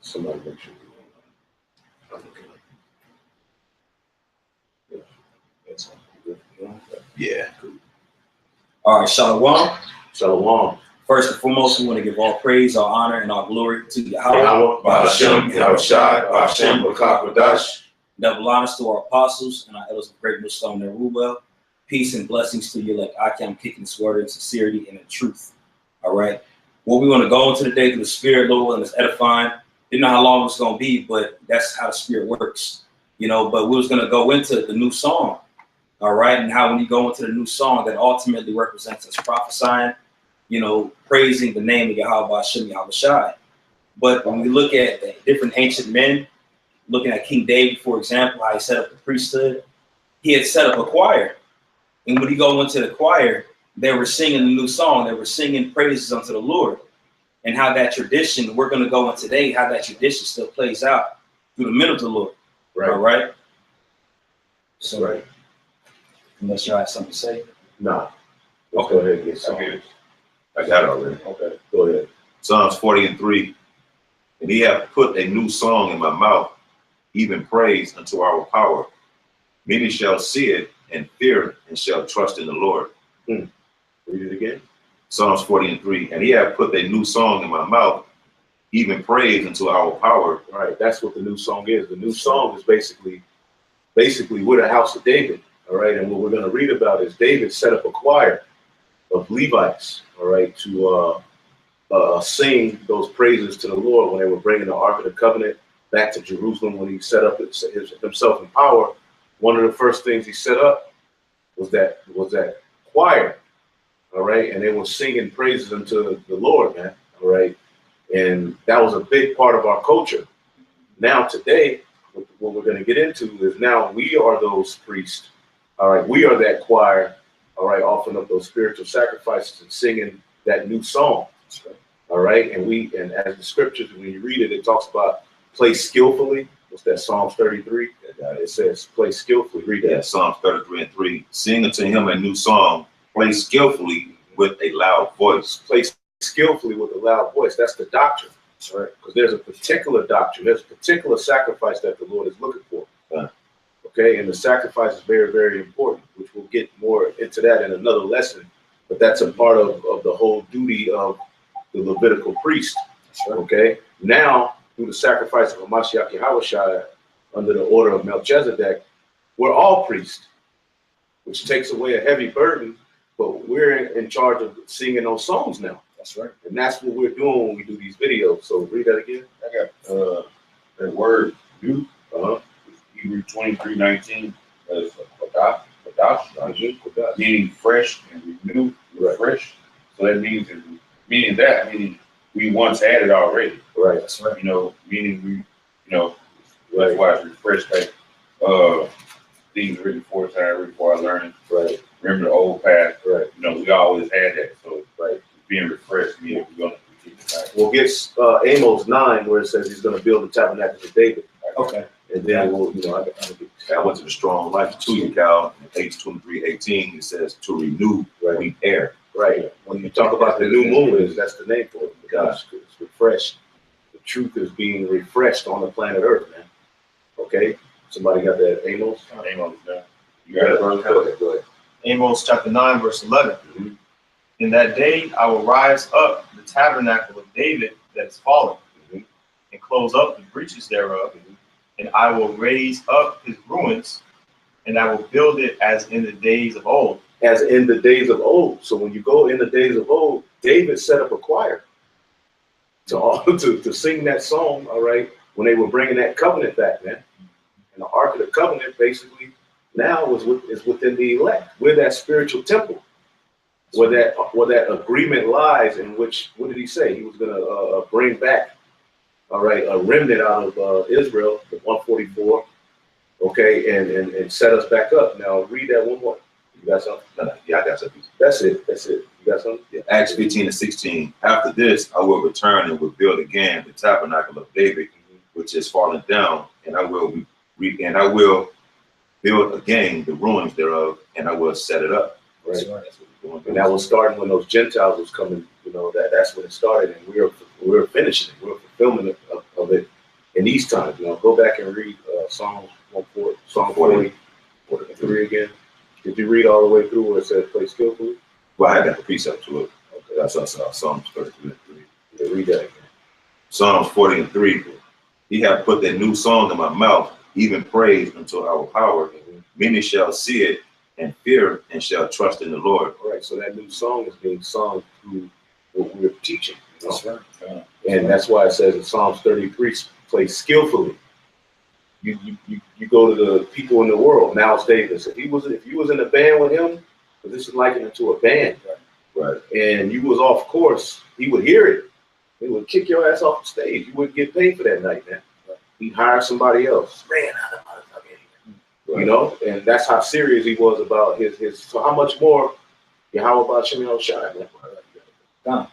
Somebody make sure. Yeah. All right, Shalom. Shalom. First and foremost, we want to give all praise, all honor, and all glory to Yahweh. Double honors to our apostles and our elders of great Muslim and Ruwell. Peace and blessings to you, like I'm kicking this word in sincerity and in truth. All right. What we want to go into today through the Spirit, Lord, and it's edifying. Didn't know how long it's going to be, but that's how the Spirit works, you know. But we was going to go into the new song, all right, and how when you go into the new song, that ultimately represents us prophesying, you know, praising the name of Yahweh Hashem Yahweh Shai. But when we look at the different ancient men, looking at King David, for example, how he set up the priesthood, he had set up a choir. And when you go into the choir, they were singing the new song. They were singing praises unto the Lord. And how that tradition, we're going to go in today, how that tradition still plays out through the middle of the Lord. Right. All right? So, Right. Unless you have something to say. Nah. Let's go ahead and get started. I got it already. Okay. Go ahead. Psalms 40:3. And he hath put a new song in my mouth, even praise unto our power. Many shall see it and fear and shall trust in the Lord. Read it again. Psalms 40:3. And he hath put a new song in my mouth, even praise unto our power. All right. That's what the new song is. The new song is basically we're the house of David. All right. And what we're going to read about is David set up a choir of Levites, all right, to sing those praises to the Lord when they were bringing the Ark of the Covenant back to Jerusalem. When he set up himself in power, one of the first things he set up was that choir, all right, and they were singing praises unto the Lord, man, all right, and that was a big part of our culture. Now today, what we're going to get into is now we are those priests, all right, we are that choir, all right, offering up those spiritual sacrifices and singing that new song. All right. And as the scriptures, when you read it, it talks about play skillfully. What's that? Psalms 33. It says play skillfully. Read that. Yeah, Psalms 33:3. Sing unto him a new song, play skillfully with a loud voice. Play skillfully with a loud voice. That's the doctrine. All right. Because there's a particular doctrine. There's a particular sacrifice that the Lord is looking for. Okay. And the sacrifice is very, very important, which we'll get more into that in another lesson. But that's a part of the whole duty of the Levitical priest. Okay. Now, through the sacrifice of Hamashiach Yahushua under the order of Melchizedek, we're all priests, which takes away a heavy burden, but we're in charge of singing those songs now. That's right. And that's what we're doing when we do these videos. So read that again. I got that word new, Hebrew 23:19, meaning fresh and renewed, refreshed. So that means meaning we once had it already. Right. That's right. You know, meaning we, you know, that's why it's refreshed. Like things written before time, written before our learning. Right. Remember the old path. Right. You know, we always had that. So right. Being refreshed means we're gonna keep it back. We'll get Amos 9 where it says he's going to build the tabernacle of David. Okay. And then we'll, you know, I went to the Strong Life to you, Cal, in page 23:18. It says to renew, repair. Right. When you talk about the new moon, that's the name for it. Because it's refreshed. The truth is being refreshed on the planet Earth, man. Okay. Somebody got that? Amos? Amos, yeah. You got it, bro? Go ahead. Amos chapter 9, verse 11. In that day I will rise up the tabernacle of David that is fallen, and close up the breaches thereof, and I will raise up his ruins, and I will build it as in the days of old. As in the days of old. So when you go in the days of old, David set up a choir to sing that song, all right, when they were bringing that covenant back, man. And the Ark of the Covenant basically now is within the elect. We're that spiritual temple where that agreement lies, in which, what did he say? He was going to bring back, all right, a remnant out of Israel, the 144, okay, and set us back up. Now read that one more. You got something? Yeah, I got something. That's it. You got something? Yeah. Acts 15:16. After this, I will return and will build again the tabernacle of David, which is fallen down, and I will build again the ruins thereof, and I will set it up. Right. That's what we're doing. And that was starting when those Gentiles was coming. You know, that's when it started, and we're we're finishing it. We're fulfillment of it in these times. You know, go back and read Psalm 43 again. Did you read all the way through where it says play skillfully? Well, I got the precept to it. Okay, That's Psalms 33 and 3. yeah, read that again. Psalms 40 and 3. He hath put that new song in my mouth, even praise unto our power. Many shall see it and fear and shall trust in the Lord. All right, so that new song is being sung through what we're teaching. You know? That's right. And that's why it says in Psalms 33, play skillfully. You go to the people in the world. Miles Davis, if you was in a band with him, but this is likened it to a band, Right. and you was off course, he would hear it. He would kick your ass off the stage. You wouldn't get paid for that night, man. He'd hire somebody else. Man, you know, and that's how serious he was about his. So how much more? Yeah, how about Shimon Shai, man? Done.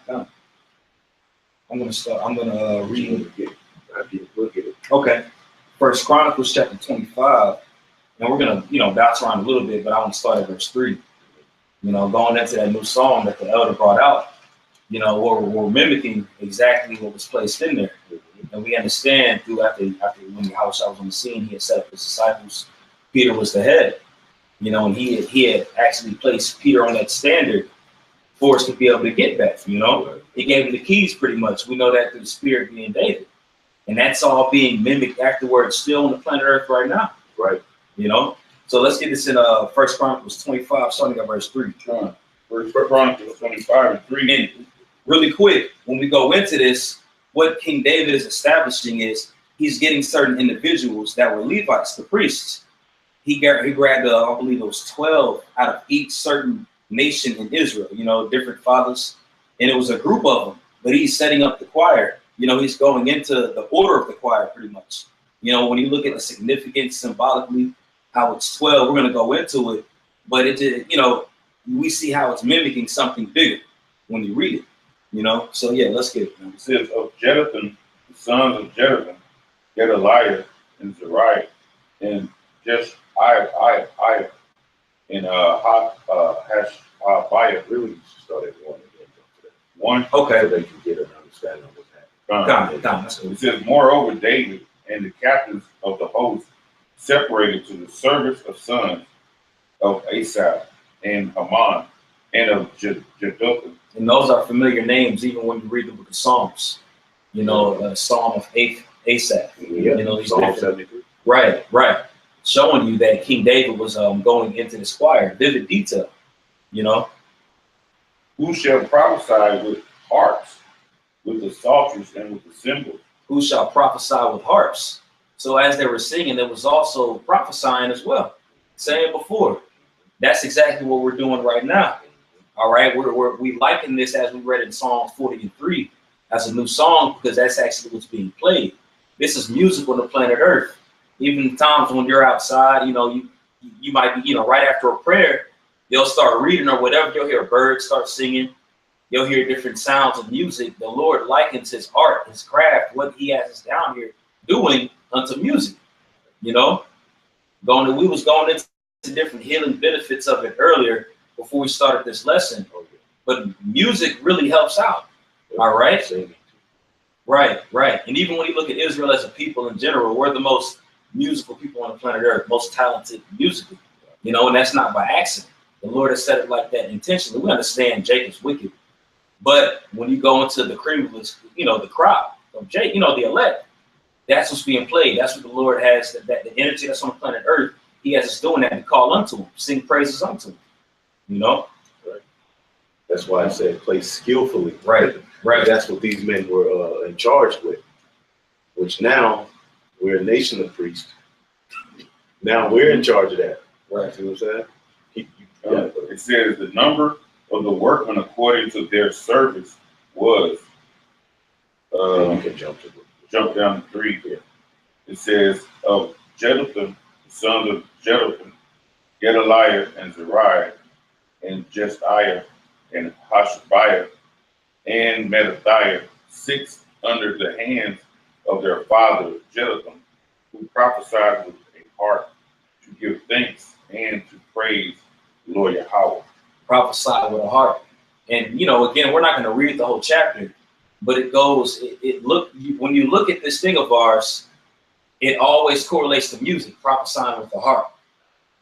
I'm gonna start. I'm gonna read. We'll get it. Okay. First Chronicles chapter 25. And we're gonna, bounce around a little bit, but I want to start at verse 3. Going into that new song that the elder brought out, we're mimicking exactly what was placed in there. And we understand through after when Yahweh was on the scene, he had set up his disciples. Peter was the head, and he had actually placed Peter on that standard for us to be able to get back. He gave him the keys pretty much. We know that through the Spirit being David. And that's all being mimicked afterwards, still on the planet Earth right now. Right. So let's get this in First Chronicles 25, starting at verse 3. First Chronicles 25 and 3. And really quick, when we go into this, what King David is establishing is he's getting certain individuals that were Levites, the priests. He grabbed, I believe it was 12 out of each certain nation in Israel, different fathers. And it was a group of them, but he's setting up the choir. He's going into the order of the choir pretty much. When you look at the significance symbolically, how it's 12, we're going to go into it. But we see how it's mimicking something bigger when you read it, So, yeah, let's get it. It says, of Jeduthun, the sons of Jeduthun, Gedaliah and Zariah, and Jeshaiah, and Hashabiah. Really, you should start at one again. One. Okay. So they can get an understanding of what's happening. It says, moreover, David and the captains of the host separated to the service of sons of Asaph and Haman and of Jeduthun. And those are familiar names, even when you read the book of Psalms. Psalm of Asaph. Yeah. Psalm 73. Right. Showing you that King David was going into this choir. Vivid detail. Who shall prophesy with harps, with the psalteries, and with the cymbals? Who shall prophesy with harps? So as they were singing, there was also prophesying as well. Saying before, that's exactly what we're doing right now. All right, we liken this as we read in Psalms 40 and 3 as a new song because that's actually what's being played. This is music on the planet Earth. Even times when you're outside, you might be, right after a prayer, they'll start reading or whatever. You'll hear birds start singing. You'll hear different sounds of music. The Lord likens his art, his craft, what he has us down here doing unto music. We was going into different healing benefits of it earlier before we started this lesson. But music really helps out. All right. Right. And even when you look at Israel as a people in general, we're the most musical people on the planet Earth, most talented musically. And that's not by accident. The Lord has said it like that intentionally. We understand Jacob's wicked. But when you go into the cream of this, the crop of Jacob, the elect, that's what's being played. That's what the Lord has, that the energy that's on the planet Earth, he has us doing that to call unto him, sing praises unto him. Right. That's why I said play skillfully. Right. That's what these men were in charge with, which now we're a nation of priests. Now we're in charge of that. Right. See what I'm saying? It says the number of the workmen according to their service was. You can jump down to 3 here. It says of Jeduthun, the sons of Jeduthun, Gedaliah and Zariah, and Jeshaiah and Hashabiah, and Mattathiah, 6 under the hands of their father Jeduthun, who prophesied with a heart to give thanks and to praise the Lord Yahweh. Prophesy with a heart. And, again, we're not going to read the whole chapter, but it goes. When you look at this thing of ours, it always correlates to music, prophesying with the harp.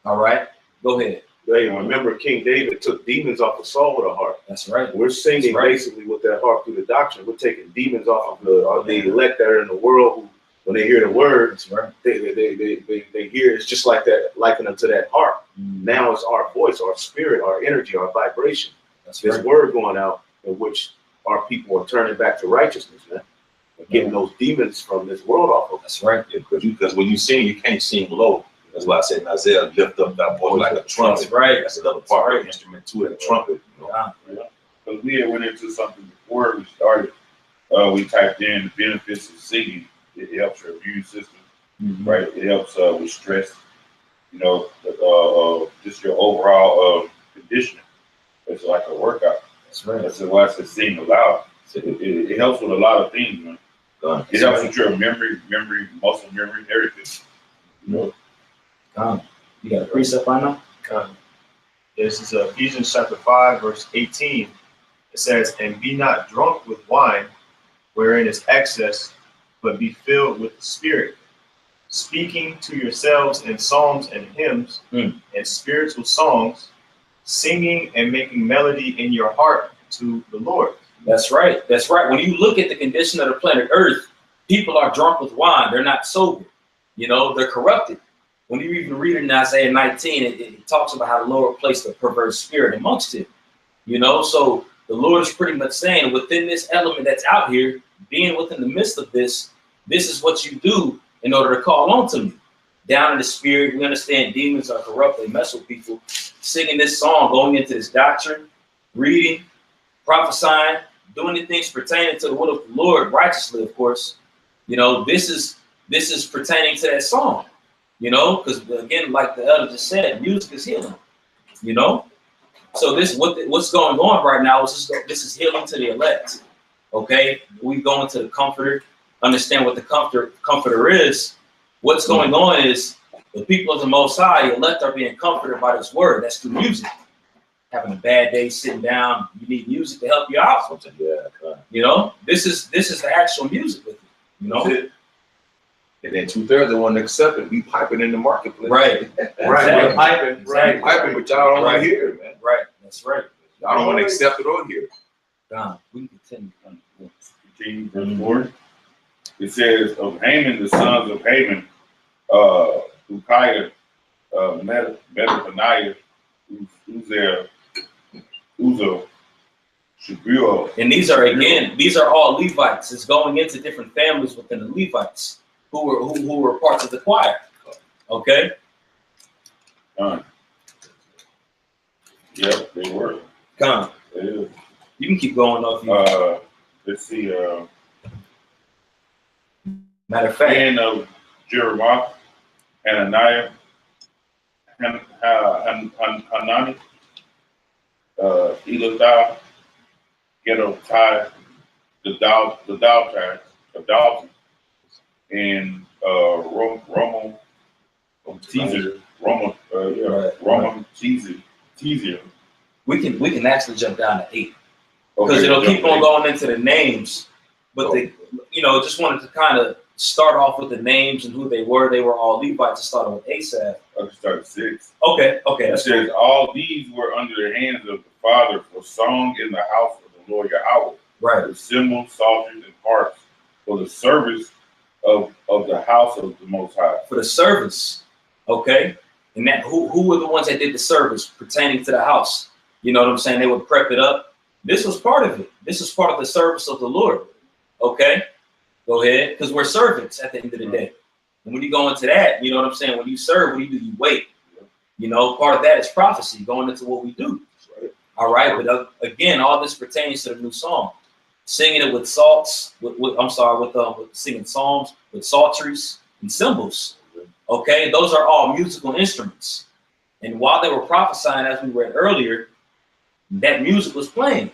All right, go ahead. Hey, remember King David took demons off of Saul with a harp. That's right. We're singing basically with that harp through the doctrine. We're taking demons off of the elect that are in the world who, when they hear the words, they hear it's just like that, liken them to that harp. Now it's our voice, our spirit, our energy, our vibration. That's this word going out in which our people are turning back to righteousness, man. And getting those demons from this world off of us. That's right. Because when you sing, you can't sing low. That's why I said in Isaiah, lift up that voice like a trumpet. That's right. That's another part of the instrument too, that trumpet. You know? Because we had went into something before we started. We typed in the benefits of singing. It helps your immune system, right? It helps with stress. You know, just your overall conditioning. It's like a workout. That's right. That's why I said sing aloud. It helps with a lot of things, man. It helps with your memory, muscle memory, and everything. You know. You got a precept by now? This is Ephesians chapter 5, verse 18. It says, "And be not drunk with wine, wherein is excess, but be filled with the Spirit, speaking to yourselves in psalms and hymns and spiritual songs, singing and making melody in your heart to the Lord." That's right. That's right. When you look at the condition of the planet Earth, people are drunk with wine. They're not sober. You know, they're corrupted. When you even read it in Isaiah 19, it talks about how the Lord placed a perverse spirit amongst it. You know, so the Lord is pretty much saying within this element that's out here, being within the midst of this, this is what you do in order to call on to me. Down in the spirit, we understand demons are corrupt. They mess with people. Singing this song, going into this doctrine, reading, prophesying, doing the things pertaining to the will of the Lord righteously, of course. You know, this is pertaining to that song. You know, because again, like the elder just said, music is healing. You know, so what's going on right now is this is healing to the elect. Okay, we go into the Comforter, understand what the Comforter is. What's going on is the people of the Most High, the elect, are being comforted by this word. That's through music. Having a bad day, sitting down, you need music to help you out. You know, this is the actual music with you. You know. And then 2/3 they want to accept it. We piping in the marketplace. Right. We're piping. Right. Piping, but y'all don't want to hear it, man. Right. That's right. Y'all don't want to accept it or hear it. We continue. Continue, verse 4. It says, of Haman, the sons of Haman, Ukiah, Metaphaniah, Uzzah, Shabuel. And these are all Levites. It's going into different families within the Levites who were parts of the choir. Okay. Yep, they were. Come. You can keep going off. Let's see. Matter of fact. And of Jeremiah, Hananiah, Hanani, Eladah, Gedaliah, the Dalton, and Roman Caesar, Caesar. We can actually jump down to 8 because it'll keep on going into the names, but just wanted to kind of start off with the names and who they were. They were all Levites. Starting with Asaph. I started 6. Okay. It says all these were under the hands of the Father for song in the house of the Lord Yahweh. Right. With cymbals, psalteries, and harps for the service of the house of the Most High. For the service. Okay. And that who were the ones that did the service pertaining to the house? You know what I'm saying? They would prep it up. This was part of it. This was part of the service of the Lord. Okay. Go ahead. Because we're servants at the end of the day. And when you go into that, you know what I'm saying? When you serve, what do? You wait. You know, part of that is prophecy going into what we do. All right. But again, all this pertains to the new song. Singing it with with singing psalms, with psalteries and cymbals. Okay. Those are all musical instruments. And while they were prophesying, as we read earlier, that music was playing.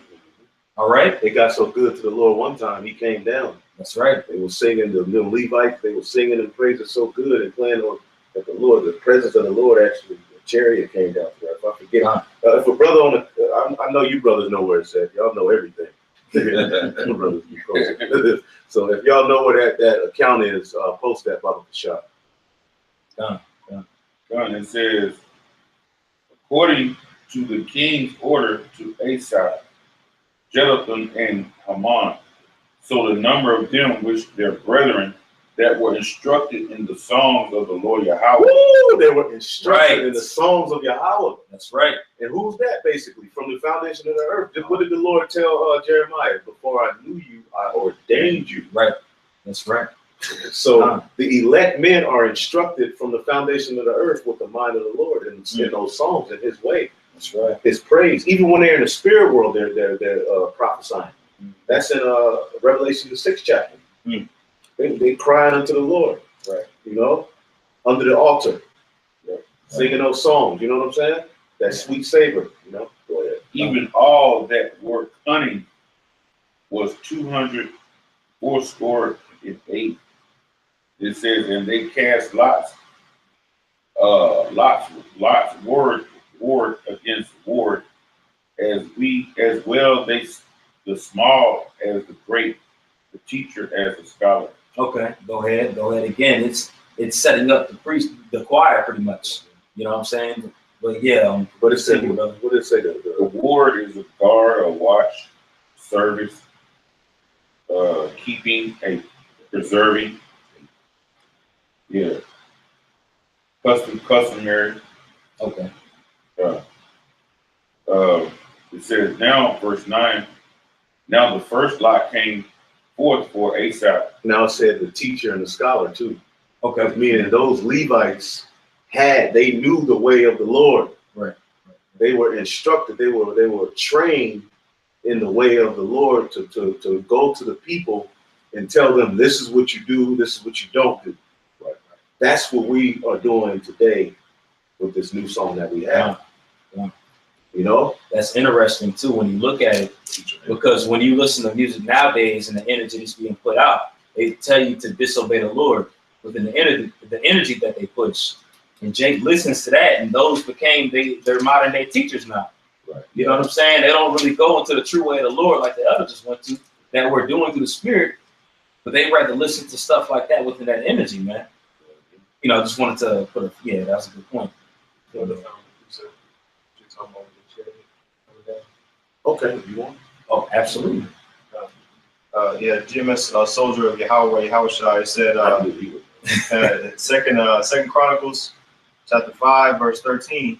All right. They got so good to the Lord one time, he came down. That's right. They were singing, the Levites, they were singing and praising so good and playing on that the Lord, the presence of the Lord, actually, the chariot came down to us. If I forget, if a brother I know you brothers know where it's at. Y'all know everything. Brothers be So if y'all know where that account is, post that Baba Shop. Done. It says, according to the king's order to Asaph, Jeduthun, and Haman, so the number of them which their brethren that were instructed in the songs of the Lord Yahweh. Woo, they were instructed in the songs of Yahweh. That's right. And who's that basically? From the foundation of the earth. What did the Lord tell Jeremiah? Before I knew you, I ordained you. Right. That's right. So the elect men are instructed from the foundation of the earth with the mind of the Lord and in those songs in His way. That's right. His praise. Even when they're in the spirit world, they're prophesying. That's in Revelation the 6th chapter. They crying unto the Lord, right? You know, under the altar, singing those songs. You know what I'm saying? That sweet savor. You know. Go ahead. Even all that were cunning was 288. It says, and they cast lots. Lots ward against ward, as well they the small as the great, the teacher as the scholar. Okay, go ahead again. It's setting up the choir pretty much. You know what I'm saying? But yeah, what it say? What did it say? The ward is a guard, a watch, service, keeping, a preserving. Yeah. Customary. Okay. It says now, verse 9. Now the first lot came forth for Asaph. Now it said the teacher and the scholar too. Okay. Meaning those Levites they knew the way of the Lord. Right. They were instructed. They were trained in the way of the Lord to go to the people and tell them, this is what you do, this is what you don't do. Right. That's what we are doing today with this new song that we have. Yeah. You know? That's interesting too when you look at it, because when you listen to music nowadays and the energy that's being put out, they tell you to disobey the Lord within the energy that they push. And Jake listens to that, and those became their modern day teachers now. Right. You know what I'm saying? They don't really go into the true way of the Lord like the others just went to, that we're doing through the Spirit, but they rather listen to stuff like that within that energy, man. You know, I just wanted to put that was a good point. Okay, you want? Oh, absolutely. GMS soldier of Yahweh Yahushua said, Second Chronicles, chapter 5, verse 13.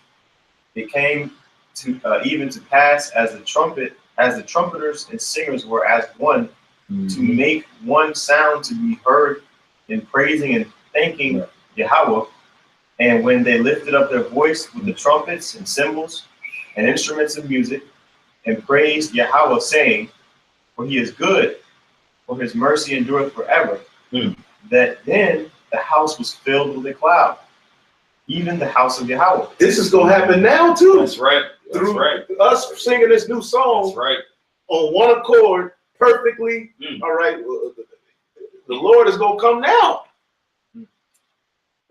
It came to even to pass as the trumpeters and singers were as one, to make one sound to be heard in praising and thanking Yahweh. And when they lifted up their voice with the trumpets and cymbals and instruments of music, and praised Yahweh, saying, for He is good, for His mercy endureth forever. That then the house was filled with a cloud, even the house of Yahweh. This is gonna happen now too. That's right. Through us singing this new song. That's right. On one accord, perfectly. All right. The Lord is gonna come now.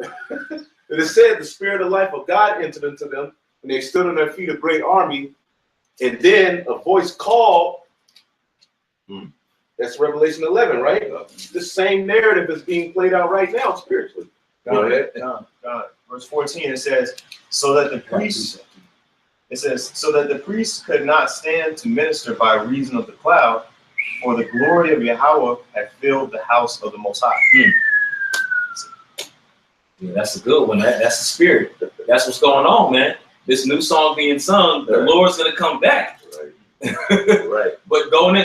It is said the spirit of life of God entered into them, and they stood on their feet, a great army. And then a voice called. That's Revelation 11, right? This same narrative is being played out right now spiritually. Go ahead. Verse 14, it says, so that the priests could not stand to minister by reason of the cloud, for the glory of Yahweh had filled the house of the Most High. Yeah, that's a good one. That's the spirit. That's what's going on, man. This new song being sung, the Lord's gonna come back. Right. Right. But when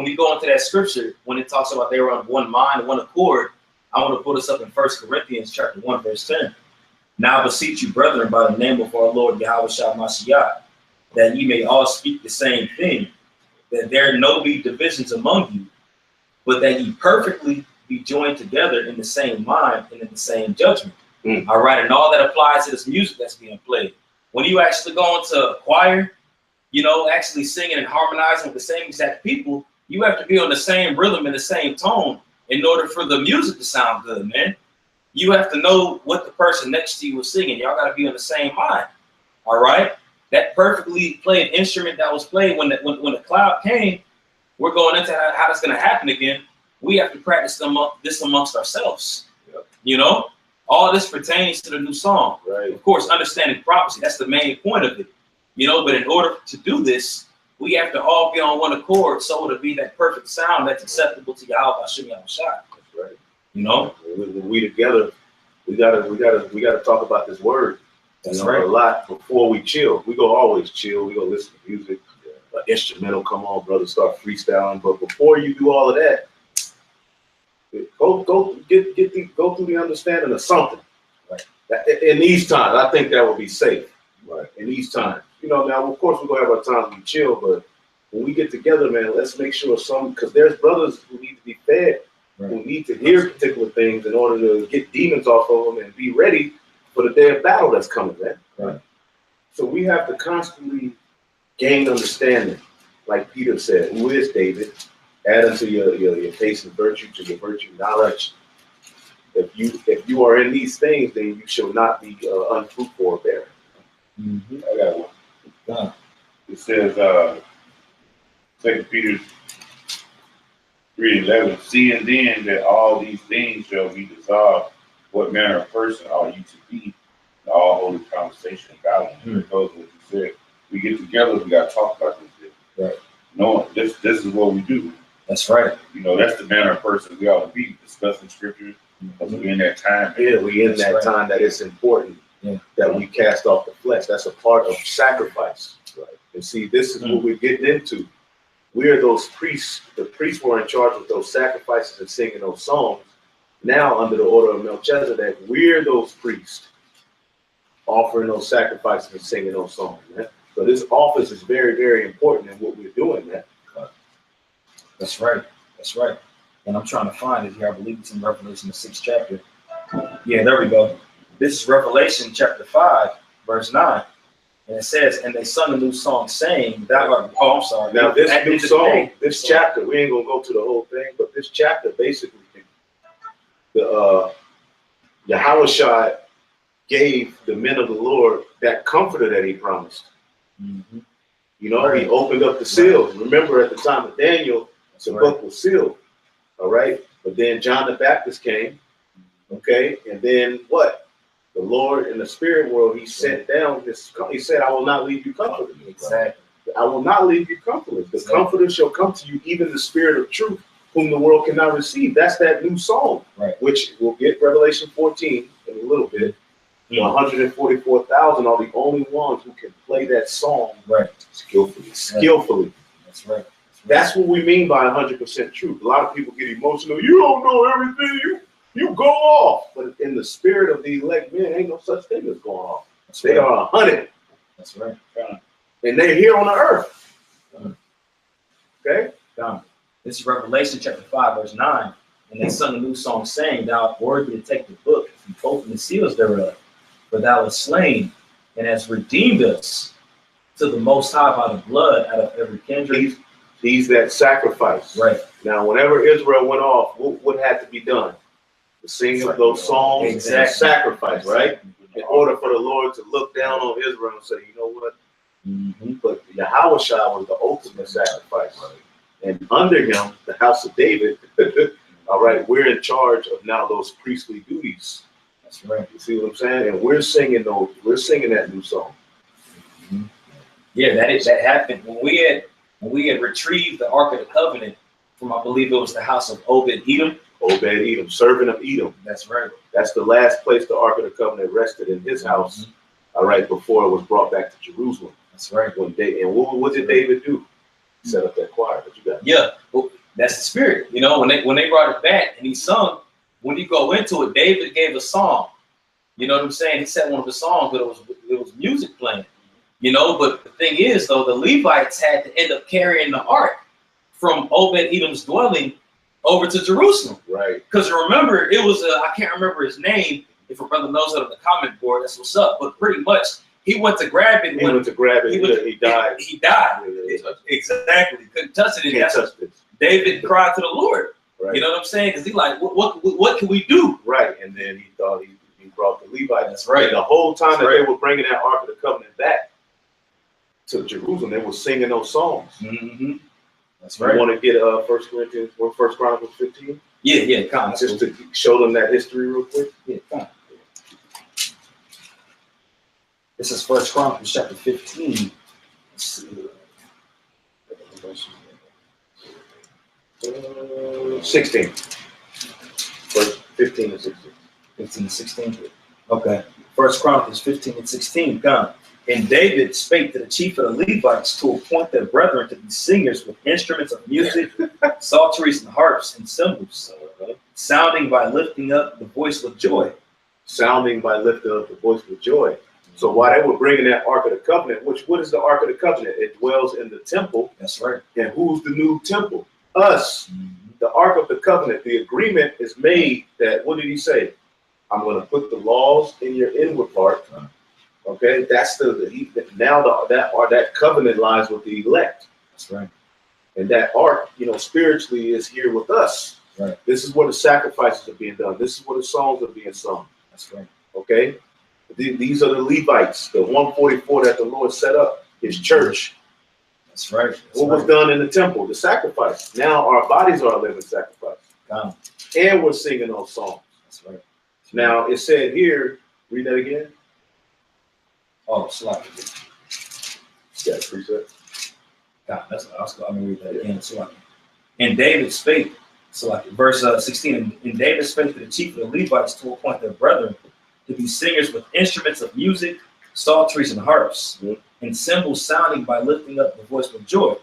you go into that scripture, when it talks about they were on one mind, one accord, I want to put us up in 1 Corinthians chapter 1, verse 10. Now beseech you, brethren, by the name of our Lord Yahweh Shah Mashiach, that ye may all speak the same thing, that there no be divisions among you, but that ye perfectly be joined together in the same mind and in the same judgment. All right, and all that applies to this music that's being played. When you actually go into a choir, you know, actually singing and harmonizing with the same exact people, you have to be on the same rhythm and the same tone in order for the music to sound good, man. You have to know what the person next to you was singing. Y'all got to be on the same mind. All right, that perfectly played instrument that was played when the cloud came, we're going into how that's going to happen again. We have to practice this amongst ourselves. Yep. You know, all this pertains to the new song. Right. Of course, understanding prophecy, that's the main point of it. You know, but in order to do this, we have to all be on one accord, so it'll be that perfect sound that's acceptable to Yahweh Hashem Yahushua. That's right. You know, when we together, we gotta talk about this word. That's right. A lot before we chill. We go always chill. We go listen to music, instrumental come on, brother, start freestyling. But before you do all of that, go through the understanding of something. Right. In these times, I think that would be safe. Right. In these times, you know. Now, of course, we're gonna have our times we chill, but when we get together, man, let's make sure because there's brothers who need to be fed, who need to hear particular things in order to get demons off of them and be ready for the day of battle that's coming, man. Right. So we have to constantly gain understanding, like Peter said. Who is David? Add unto your taste and virtue, to your virtue knowledge. If you are in these things, then you shall not be unfruitful or barren. Mm-hmm. I got one. Yeah. It says, 2 Peter 3:11, seeing then that all these things shall be dissolved, what manner of person are you to be in all holy conversation and godliness? It goes with what you said. We get together, we got to talk about this. Right. No, this is what we do. That's right. You know, that's the manner of person we ought to be, discussing scriptures, because we're in that time. Yeah, we in that time that it's important that we cast off the flesh. That's a part of sacrifice. Right. And see, this is what we're getting into. We are those priests. The priests were in charge of those sacrifices and singing those songs. Now, under the order of Melchizedek, we're those priests offering those sacrifices and singing those songs, man. So this office is very, very important in what we're doing, man. That's right. That's right. And I'm trying to find it here. I believe it's in Revelation, the 6th chapter. Yeah, there we go. This is Revelation chapter 5, verse 9. And it says, and they sung a new song saying, thou art, oh, I'm sorry. Now, this new song, this chapter, we ain't going to go to the whole thing, but this chapter basically, Yahushua gave the men of the Lord that comforter that he promised. Mm-hmm. You know, he opened up the seals. Remember, at the time of Daniel, the book was sealed. All right. But then John the Baptist came. Okay. And then what? The Lord in the spirit world, he sent down this. He said, I will not leave you comfortless. Exactly. I will not leave you comfortless. The comforter shall come to you, even the spirit of truth, whom the world cannot receive. That's that new song, which we'll get Revelation 14 in a little bit. 144,000 are the only ones who can play that song skillfully. Skillfully. That's right. That's what we mean by 100% truth. A lot of people get emotional. You don't know everything. You go off. But in the spirit of the elect men, ain't no such thing as going off. They are 100. That's right. And they're here on the earth. Okay? This is Revelation chapter 5, verse 9. And they sung a new song saying, thou art worthy to take the book and open the seals thereof. For thou wast slain and hast redeemed us to the Most High by the blood out of every kindred. These that sacrifice. Right. Now, whenever Israel went off, what had to be done? The singing of those songs and the sacrifice, right? In order for the Lord to look down on Israel and say, you know what? But Yahushua was the ultimate sacrifice. And under him, the house of David, all right, we're in charge of now those priestly duties. That's right. You see what I'm saying? And we're singing that new song. Yeah, that happened when we had retrieved the Ark of the Covenant from, I believe it was the house of Obed-Edom. Obed-Edom, servant of Edom. That's right. That's the last place the Ark of the Covenant rested, in his house. All right, before it was brought back to Jerusalem. That's right. And what did David do? Set up that choir that you got. Yeah, well, that's the spirit. You know, when they brought it back and he sung, when you go into it, David gave a song. You know what I'm saying? He said one of the songs, but it was music playing. You know, but the thing is, though, the Levites had to end up carrying the ark from Obed-Edom's dwelling over to Jerusalem. Right. Because remember, it was I can't remember his name. If a brother knows it on the comment board, that's what's up. But pretty much, he went to grab it. He died. He died. Yeah. Exactly. Couldn't touch it. Can't touch it. David cried to the Lord. Right. You know what I'm saying? Because he's like, what can we do? Right. And then he thought he brought the Levites. That's right. And the whole time that they were bringing that Ark of the Covenant back to Jerusalem, they were singing those songs. That's You right. want to get 1 Corinthians or 1 Chronicles 15? Yeah, come on. Just to show them that history real quick. Yeah, come on. This is 1 Chronicles chapter 15. Let's see. 16. Verse 15 and 16. 15 and 16. Okay. 1 Chronicles 15 and 16. Come. And David spake to the chief of the Levites to appoint their brethren to be singers with instruments of music, psalteries and harps and cymbals, sounding by lifting up the voice with joy. Sounding by lifting up the voice with joy. So while they were bringing that Ark of the Covenant, what is the Ark of the Covenant? It dwells in the temple. That's right. And who's the new temple? Us. The Ark of the Covenant. The agreement is made that, what did he say? I'm going to put the laws in your inward part. Okay, that's that covenant lies with the elect. That's right. And that Ark, spiritually is here with us. Right. This is where the sacrifices are being done. This is where the songs are being sung. That's right. Okay, these are the Levites, the 144 that the Lord set up, his church. That's right. What was done in the temple, the sacrifice. Now our bodies are a living sacrifice. And we're singing those songs. That's right. Now it said here, read that again. Oh, slide. Yeah, precept. God, that's what I was going to read that again. So and David spake, verse 16, and David spake to the chief of the Levites to appoint their brethren to be singers with instruments of music, psalteries and harps, and cymbals sounding by lifting up the voice with joy.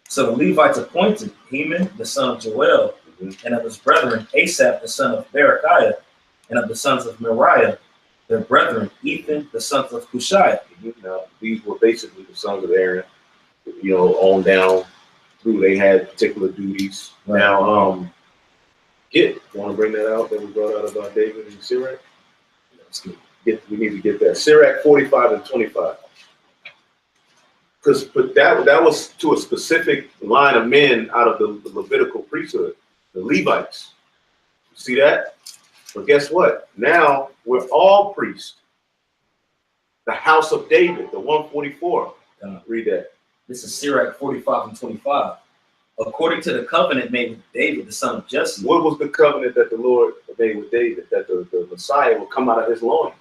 So the Levites appointed Heman, the son of Joel, and of his brethren, Asaph, the son of Berechiah, and of the sons of Meriah, their brethren, Ethan, the sons of Cushiah. Now, these were basically the sons of Aaron, on down through. They had particular duties. Right. Now, you want to bring that out that we brought out about David and Sirach? That's good. We need to get that. Sirach 45 and 25. But that was to a specific line of men out of the Levitical priesthood, the Levites. See that? But guess what? Now we're all priests. The house of David, the 144. Read that. This is Sirach 45 and 25. According to the covenant made with David, the son of Jesse. What was the covenant that the Lord made with David? That the Messiah would come out of his loins.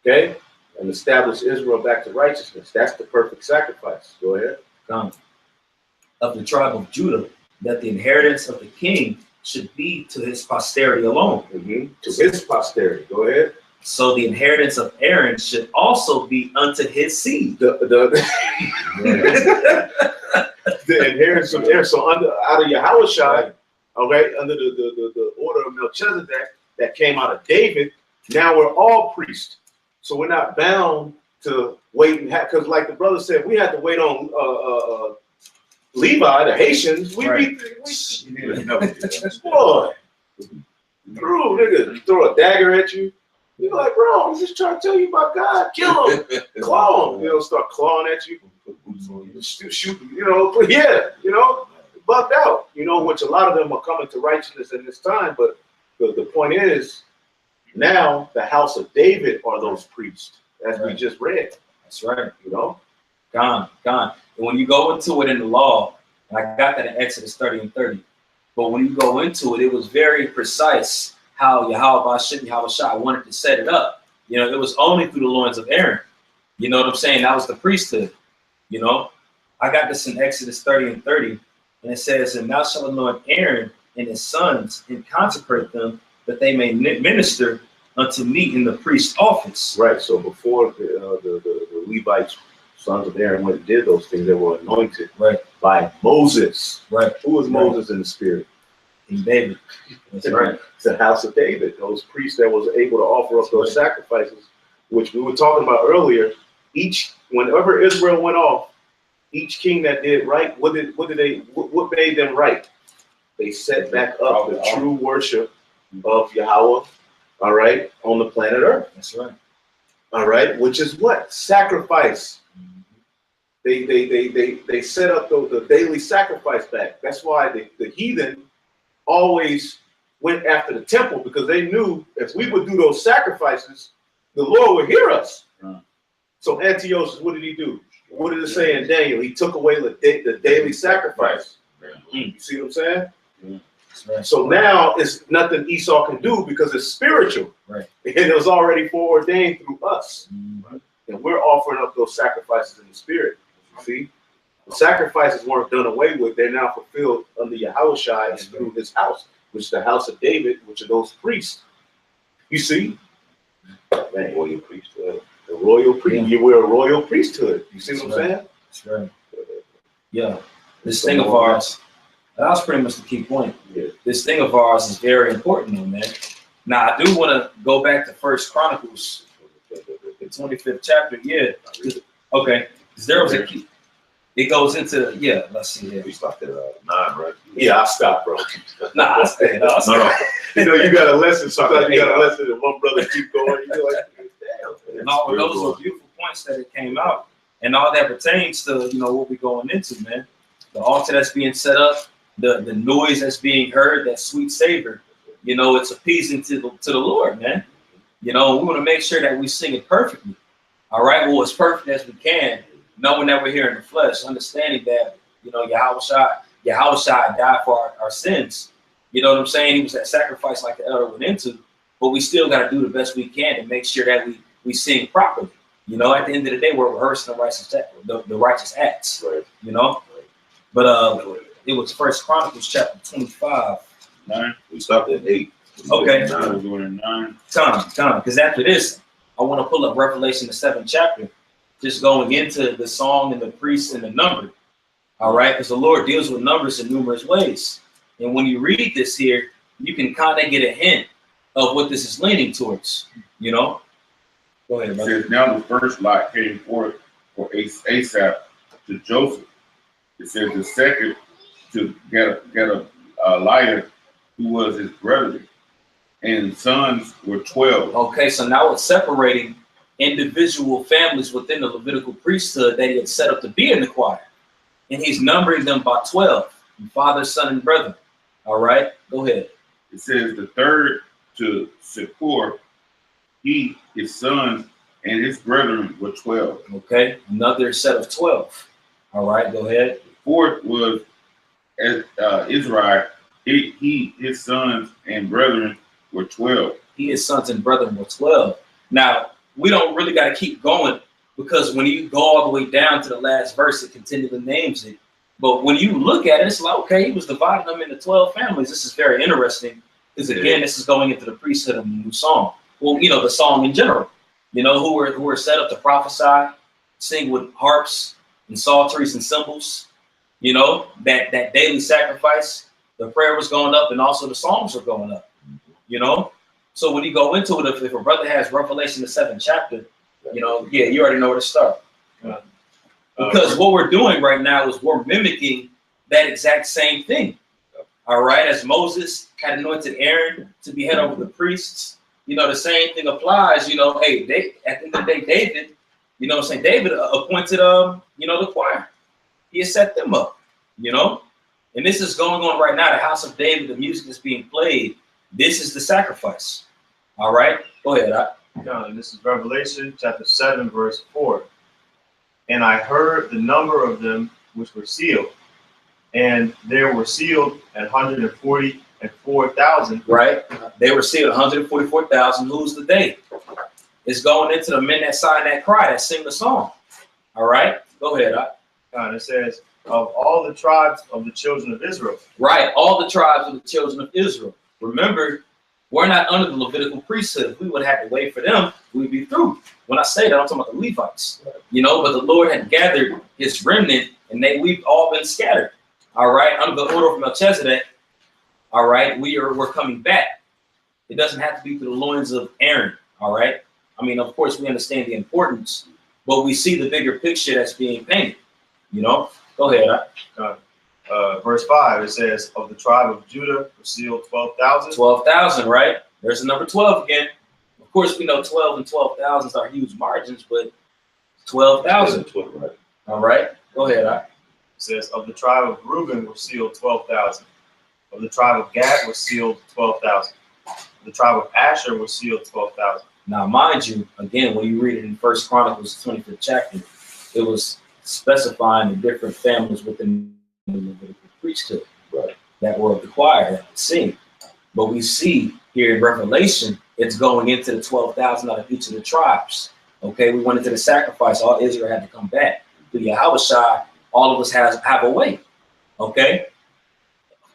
Okay? And establish Israel back to righteousness. That's the perfect sacrifice. Go ahead. Of the tribe of Judah, that the inheritance of the king should be to his posterity alone. To his posterity. Go ahead. So the inheritance of Aaron should also be unto his seed. The inheritance of Aaron. So out of Yahushua, okay, under the order of Melchizedek that came out of David, now we're all priests. So we're not bound to wait and have, because like the brother said, we had to wait on Levi, the Haitians. Boy, true, nigga, throw a dagger at you. You're like, bro, I'm just trying to tell you about God. Kill him, claw him. Start clawing at you, shoot, bugged out. Which a lot of them are coming to righteousness in this time. But the point is, now the house of David are those priests, as we just read. That's right. Gone. And when you go into it in the law, and I got that in Exodus 30 and 30, but when you go into it, it was very precise how Yahushua wanted to set it up. It was only through the loins of Aaron. You know what I'm saying? That was the priesthood. I got this in Exodus 30 and 30, and it says, and thou shalt anoint Aaron and his sons and consecrate them, that they may minister unto me in the priest's office. Right. So before the Levites, sons of Aaron, went and did those things, they were anointed by Moses. Right. Who was Moses in the spirit? King David. That's right. It's the house of David. Those priests that was able to offer up those sacrifices, which we were talking about earlier. Whenever Israel went off, each king that did right, what made them right? They set back up the true worship of Yahweh, all right, on the planet Earth. That's right. All right, which is what? Sacrifice. They set up the daily sacrifice back. That's why the heathen always went after the temple, because they knew if we would do those sacrifices, the Lord would hear us. So Antiochus, what did he do? What did it say in Daniel? He took away the daily sacrifice. You see what I'm saying? Right. So now it's nothing Esau can do because it's spiritual. Right. And it was already foreordained through us. Mhm. And we're offering up those sacrifices in the spirit. You see? The sacrifices weren't done away with. They're now fulfilled under Yahushua and through his house, which is the house of David, which are those priests. You see? Man, Royal priesthood. the royal priest. Yeah. We're a royal priesthood. You see That's what I'm saying? That's right. Yeah. This thing of ours, that was pretty much the key point. Yeah. This thing of ours is very important, though, man. Now, I do want to go back to First Chronicles, the 25th chapter. Yeah. Okay. Because there was a key. It goes into, yeah, let's see here. We stopped at 9, right? Yeah, I stopped, bro. Nah, I stayed. I stayed. No. You know, you got a lesson. Sometimes you got a lesson, and one brother keep going. You're like, damn. No, but those were beautiful points that it came out. And all that pertains to, you know, what we're going into, man. The altar that's being set up, the noise that's being heard, that sweet savor, you know, it's appeasing to the Lord, man. You know, we want to make sure that we sing it perfectly. All right, well, as perfect as we can, knowing that we're here in the flesh, understanding that, you know, Yahushua died for our sins. You know what I'm saying? He was that sacrifice like the elder went into, but we still got to do the best we can to make sure that we sing properly. You know, at the end of the day, we're rehearsing the righteous acts. Right. You know, but it was First Chronicles chapter 25. 9. We stopped at 8. Okay. We're doing it 9. Time. Because after this, I want to pull up Revelation, the 7th chapter, just going into the song and the priests and the number. All right, because the Lord deals with numbers in numerous ways. And when you read this here, you can kind of get a hint of what this is leaning towards, you know? Go ahead, It brother. says, now the first lot came forth for Asaph to Joseph. It says the second to get a liar who was his brother, and sons were 12. Okay, so now it's separating individual families within the Levitical priesthood that he had set up to be in the choir. And he's numbering them by 12, father, son, and brother. All right, go ahead. It says the third to Sephor, he, his sons, and his brethren were 12. Okay, another set of 12. All right, go ahead. The fourth was Israel, his sons and brethren were 12. He, his sons, and brethren were 12. Now, we don't really got to keep going because when you go all the way down to the last verse, it continually names it. But when you look at it, it's like, okay, he was dividing them into 12 families. This is very interesting because, again, this is going into the priesthood of the new song. Well, you know, the song in general, you know, who were set up to prophesy, sing with harps and psalteries and cymbals, you know, that daily sacrifice, the prayer was going up and also the songs were going up, you know. So when you go into it, if a brother has Revelation, the 7th chapter, you know, yeah, you already know where to start. Because what we're doing right now is we're mimicking that exact same thing. All right, as Moses had anointed Aaron to be head over the priests, you know, the same thing applies. You know, hey, at the end of the day, David, you know what I'm saying, David appointed, you know, the choir. He has set them up, you know, and this is going on right now. The house of David, the music is being played. This is the sacrifice. All right, go ahead. This is Revelation chapter 7, verse 4. And I heard the number of them which were sealed, and there were sealed 144,000. Right, they were sealed 144,000. Who's the they? It's going into the men that sign that cry, that sing the song. All right, go ahead. It says, of all the tribes of the children of Israel. Right, all the tribes of the children of Israel. Remember, we're not under the Levitical priesthood. If we would have to wait for them, we'd be through. When I say that, I'm talking about the Levites. You know, but the Lord had gathered his remnant, and we've all been scattered. All right, under the order of Melchizedek. All right, we're coming back. It doesn't have to be through the loins of Aaron. All right. I mean, of course, we understand the importance, but we see the bigger picture that's being painted. You know, go ahead. Verse 5, it says, of the tribe of Judah were sealed 12,000. 12,000, right? There's the number 12 again. Of course, we know 12 and 12,000 are huge margins, but 12,000. Right. All right, go ahead. It says, of the tribe of Reuben were sealed 12,000. Of the tribe of Gad were sealed 12,000. Of the tribe of Asher were sealed 12,000. Now, mind you, again, when you read it in First Chronicles 25th chapter, it was specifying the different families within the Levitical priesthood, Right. that were of the choir that would sing. But we see here in Revelation, it's going into the 12,000 out of each of the tribes. Okay, we went into the sacrifice. All Israel had to come back. Through Yahushua, all of us have a way. Okay,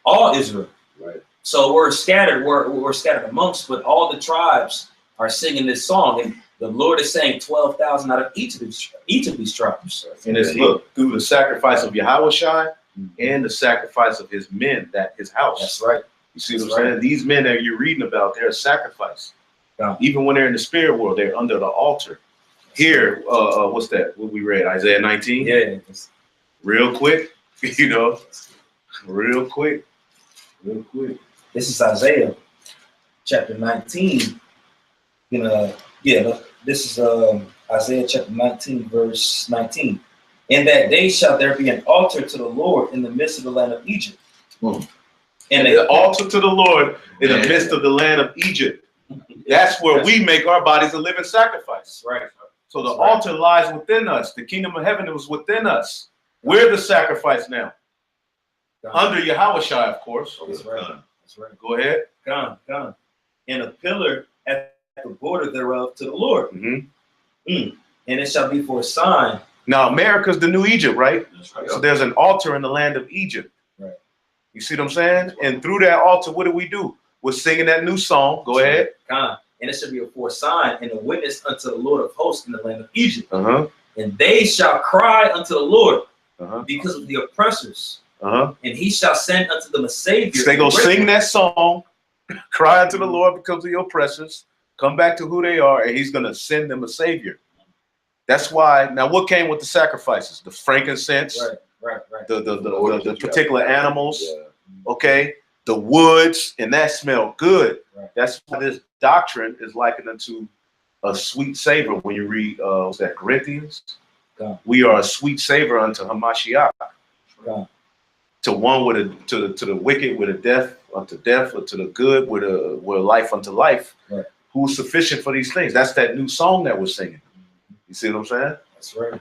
all Israel. Right. So we're scattered. We're scattered amongst, but all the tribes are singing this song, and the Lord is saying 12,000 out of each of these tribes. And it's look through the sacrifice of Yahushua and the sacrifice of his men, that his house. That's right. You see what I'm saying? These men that you're reading about, they're a sacrifice. Yeah. Even when they're in the spirit world, they're under the altar. Here, what's that? What we read? Isaiah 19? Yeah. Real quick, you know, real quick. This is Isaiah chapter 19. This is Isaiah chapter 19, verse 19. In that day shall there be an altar to the Lord in the midst of the land of Egypt. And an altar to the Lord in the midst of the land of Egypt. That's where we make our bodies a living sacrifice. Right. So the altar lies within us. The kingdom of heaven is within us. We're the sacrifice now. Under Yahushua, of course. That's right. That's right. Go ahead. Come. And a pillar at the border thereof to the Lord. And it shall be for a sign. Now, America's the new Egypt, right? That's right. So there's an altar in the land of Egypt. Right. You see what I'm saying? And through that altar, what do? We're singing that new song. Go ahead. Come. And it shall be for a sign and a witness unto the Lord of hosts in the land of Egypt. And they shall cry unto the Lord because of the oppressors. And he shall send unto them a savior. So they go sing that song, cry unto the Lord because of the oppressors, come back to who they are, and he's going to send them a savior. That's why. Now, what came with the sacrifices? The frankincense, right. The particular animals, okay, the woods, and that smelled good. Right. That's why this doctrine is likened unto a sweet savor. When you read, what's that, Corinthians? We are a sweet savor unto Hamashiach. To one with a to the wicked with a death unto death, or to the good with a life unto life. Right. Who's sufficient for these things? That's that new song that we're singing. You see what I'm saying? That's right.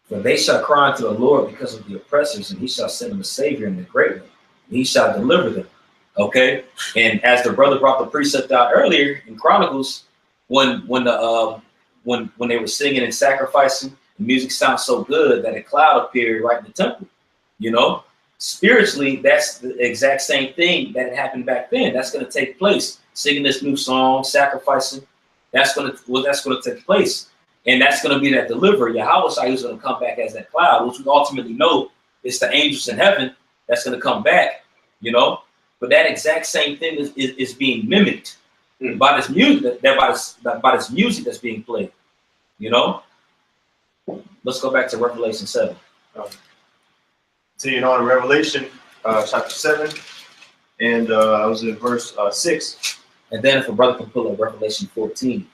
For they shall cry unto the Lord because of the oppressors, and he shall send them a savior and a great one. And he shall deliver them. Okay. And as the brother brought the precept out earlier in Chronicles, when they were singing and sacrificing, the music sounds so good that a cloud appeared right in the temple. You know, spiritually, that's the exact same thing that had happened back then. That's going to take place. Singing this new song, sacrificing. That's going to take place, and that's going to be that deliverer. Yahushua is going to come back as that cloud, which we ultimately know it's the angels in heaven that's going to come back. You know, but that exact same thing is being mimicked by this music by this music that's being played. You know. Let's go back to Revelation 7. Continuing on in Revelation chapter 7, and I was in verse 6. And then if a brother can pull up Revelation 14,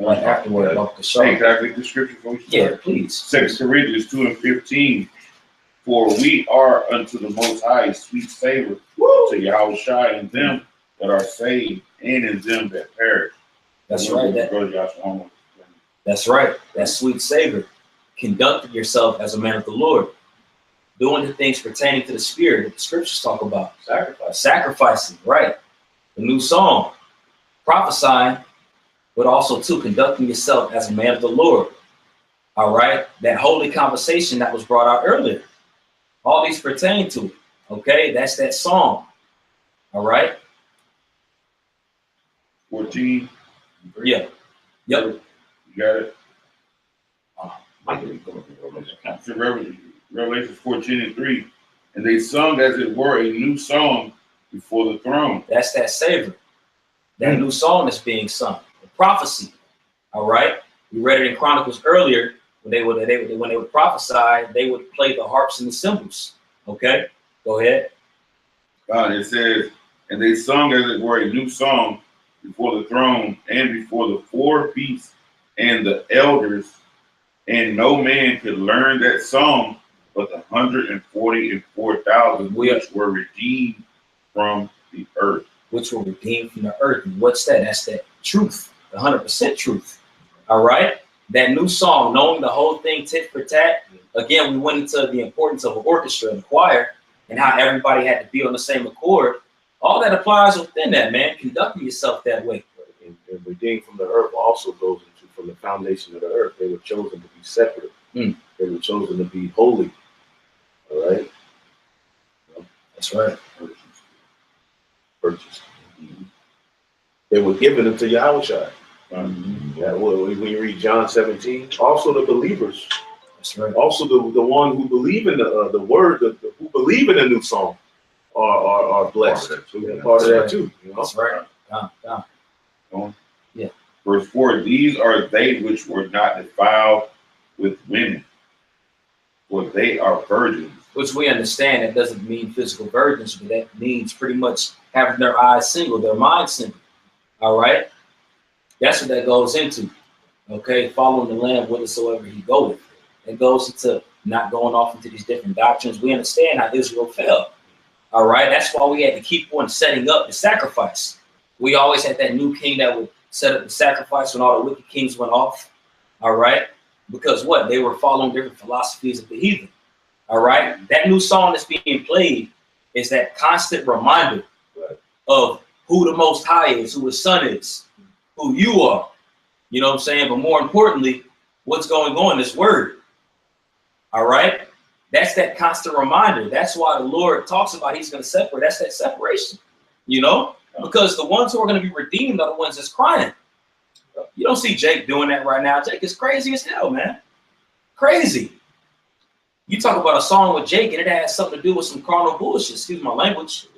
right afterward, about the show. Exactly the scripture for Yeah, please. 2 Corinthians 2:15. For we are unto the Most High sweet savor to Yahushua in them that are saved and in them that perish. That's right. That's right. That sweet savor. Conducting yourself as a man of the Lord, doing the things pertaining to the spirit that the scriptures talk about. Sacrificing, right? The new song, prophesying, but also too conducting yourself as a man of the Lord. All right, that holy conversation that was brought out earlier. All these pertain to it. Okay, that's that song. All right. 14. Yeah. Yep. You got it. Revelation 14:3, and they sung as it were a new song before the throne. That's that savor. That new song that's being sung. The prophecy. All right. We read it in Chronicles earlier. When they would prophesy, they would play the harps and the cymbals. Okay. Go ahead. It says, and they sung as it were a new song before the throne and before the four beasts and the elders. And no man could learn that song but the 144,000 which were redeemed from the earth. Which were redeemed from the earth. And what's that? That's that truth, the 100% truth. All right. that new song, knowing the whole thing tit for tat, again, we went into the importance of an orchestra and choir and how everybody had to be on the same accord. All that applies within that, man. Conducting yourself that way. And redeemed from the earth also goes into from the foundation of the earth. They were chosen to be separate. They were chosen to be holy. All right. That's right. Purchased. They were given into Yahushua. Yeah, when you read John 17, also the believers. That's right. Also the one who believe in the word, who believe in the new song, are blessed. Part of that too. You know? That's right. Yeah. Verse 4, these are they which were not defiled with women, for they are virgins. Which we understand that doesn't mean physical virgins, but that means pretty much having their eyes single, their mind single. All right? That's what that goes into. Okay? Following the Lamb whithersoever he goeth. It goes into not going off into these different doctrines. We understand how Israel fell. All right? That's why we had to keep on setting up the sacrifice. We always had that new king that would set up the sacrifice when all the wicked kings went off. All right? Because what? They were following different philosophies of the heathen. All right? That new song that's being played is that constant reminder of who the Most High is, who his son is, who you are. You know what I'm saying? But more importantly, what's going on in this word. All right? That's that constant reminder. That's why the Lord talks about he's going to separate. That's that separation, you know? Because the ones who are going to be redeemed are the ones that's crying. You don't see Jake doing that right now. Jake is crazy as hell, man. Crazy. You talk about a song with Jake and it has something to do with some carnal bullshit. Excuse my language.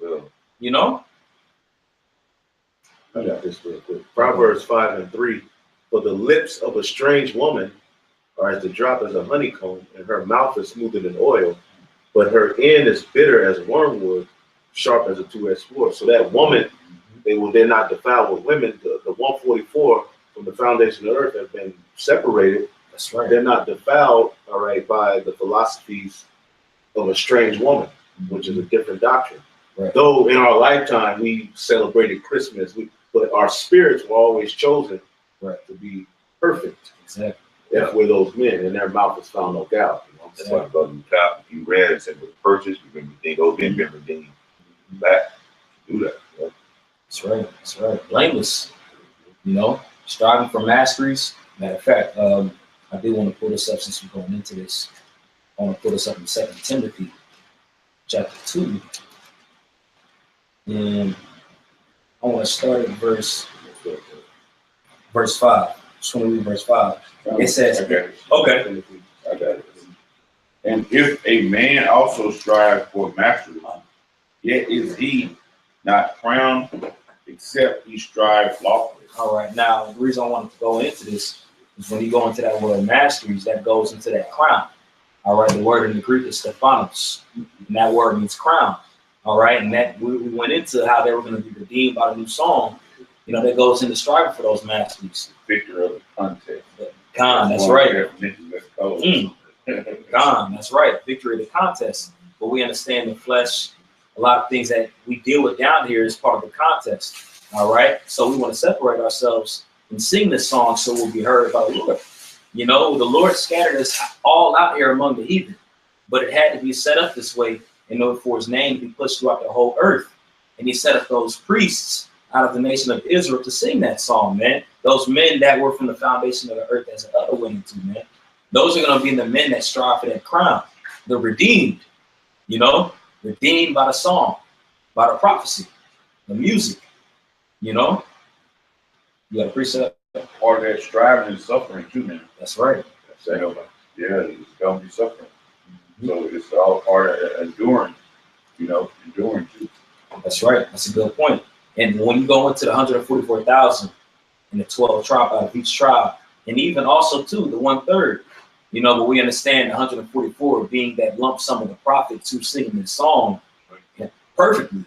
You know? I got this real quick. Proverbs 5:3. For the lips of a strange woman are as the drop as a honeycomb, and her mouth is smoother than oil, but her end is bitter as wormwood, sharp as a two-edged sword. So that woman, they're not defiled with women. The 144 from the foundation of the earth have been separated. That's right. They're not defiled, all right, by the philosophies of a strange woman, which is a different doctrine. Right. Though in our lifetime we celebrated Christmas, but our spirits were always chosen to be perfect. Exactly. If we're those men, and their mouth is found no guile. You know? That's why about the top, if you read it, said was purchased, you've been redeemed, those men been redeemed. Back, do that. Right? That's right. That's right. Blameless. You know, striving for masteries. Matter of fact, I do want to pull this up since we're going into this. I want to pull this up in 2 Timothy chapter 2. And I want to start at verse 5. Just want to read verse 5. It says, okay. I got it. And if a man also strive for mastery, yet is he not crowned, except he strive lawfully. All right. Now, the reason I wanted to go into this is when you go into that word masteries, that goes into that crown. All right. The word in the Greek is Stephanos, and that word means crown. All right. And that we went into how they were going to be redeemed by the new song. You know, that goes into striving for those masteries. Victor of the contest. Khan, that's right. That's Khan, that's right. Victory of the contest. But we understand the flesh, a lot of things that we deal with down here is part of the contest. All right. So we want to separate ourselves and sing this song so we'll be heard by the Lord. You know, the Lord scattered us all out here among the heathen, but it had to be set up this way in order for his name to be pushed throughout the whole earth. And he set up those priests out of the nation of Israel to sing that song, man. Those men that were from the foundation of the earth, as the other went into, man. Those are going to be the men that strive for that crown. They're redeemed, you know, redeemed by the song, by the prophecy, the music, you know. You got to appreciate that. Part of that striving and suffering too, man. That's right. Yeah, it's going to be suffering. So it's all part of enduring, you know, enduring too. That's right. That's a good point. And when you go into the 144,000 and the 12 tribe out of each tribe, and even also too the 1/3, you know, but we understand the 144 being that lump sum of the prophets who sing this song perfectly,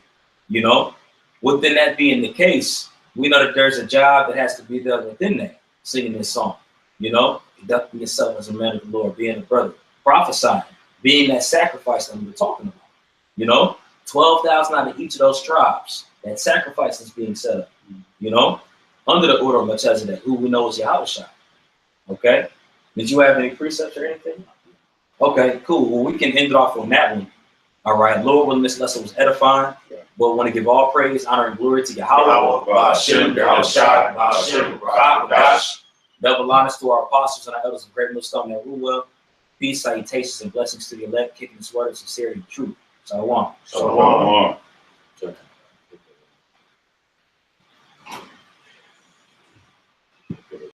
you know. Within that being the case, we know that there's a job that has to be done within that, singing this song, you know, conducting yourself as a man of the Lord, being a brother, prophesying, being that sacrifice that we were talking about, you know, 12,000 out of each of those tribes. That sacrifice is being set up, you know, under the order of Melchizedek, who we know is Yahushua. Okay. Did you have any precepts or anything? Okay, cool. Well, we can end it off on that one. All right. Lord, when this lesson was edifying, but want to give all praise, honor, and glory to Yahweh. Double honors to our apostles and our elders of Great Millstone and Ruwell. Peace, salutations, and blessings to the elect, kicking this word of sincerity and truth. Shalom. Shalom.